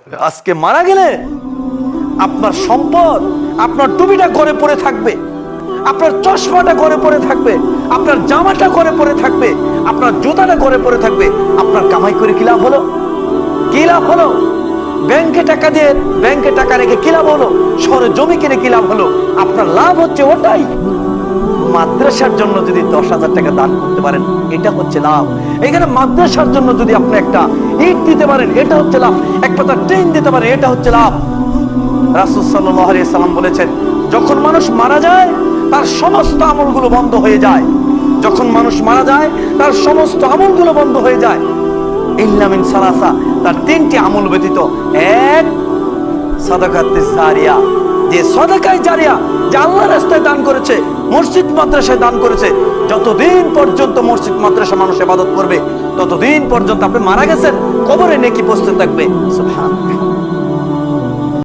আজকে মারা গেলে আপনার সম্পদ, আপনার টুপিটা ঘরে পড়ে থাকবে, আপনার চশমাটা ঘরে পড়ে থাকবে, আপনার জামাটা ঘরে পড়ে থাকবে, আপনার জুতাটা ঘরে পড়ে থাকবে। আপনার কামাই করে কি লাভ হলো? কি লাভ হলো? ব্যাংকে টাকা দিয়ে, ব্যাংকে টাকা রেখে কি লাভ হলো? শহরে জমি কিনে কি লাভ হলো? আপনার লাভ হচ্ছে ওটাই। মাদ্রাসার জন্য যদি 10,000 টাকা দান করতে পারেন, এটা হচ্ছে লাভ। এখানে মাদ্রাসার জন্য যদি আপনি একটা ইট দিতে পারেন, এটা হচ্ছে লাভ। এক পাতা ট্রেন দিতে পারেন, এটা হচ্ছে লাভ। রাসূল সাল্লাল্লাহু আলাইহি সাল্লাম বলেছেন, যখন মানুষ মারা যায় তার সমস্ত আমলগুলো বন্ধ হয়ে যায়। যখন মানুষ মারা যায় তার সমস্ত আমলগুলো বন্ধ হয়ে যায়, ইল্লা মিন সালাসা, তার 3টি আমল ব্যতীত। এক, সাদাকাতুস জারিয়া, যে সাদাকায়ে জারিয়া, যে আল্লাহর রাস্তায় দান করেছে, মসজিদ মাদ্রাসায় দান করেছে। যতদিন পর্যন্ত মসজিদ মাদ্রাসা মানুষ ইবাদত করবে, ততদিন পর্যন্ত আপনি মারা গেছেন, কবরে নেকি পৌঁছতে থাকবে। সুবহানাল্লাহ।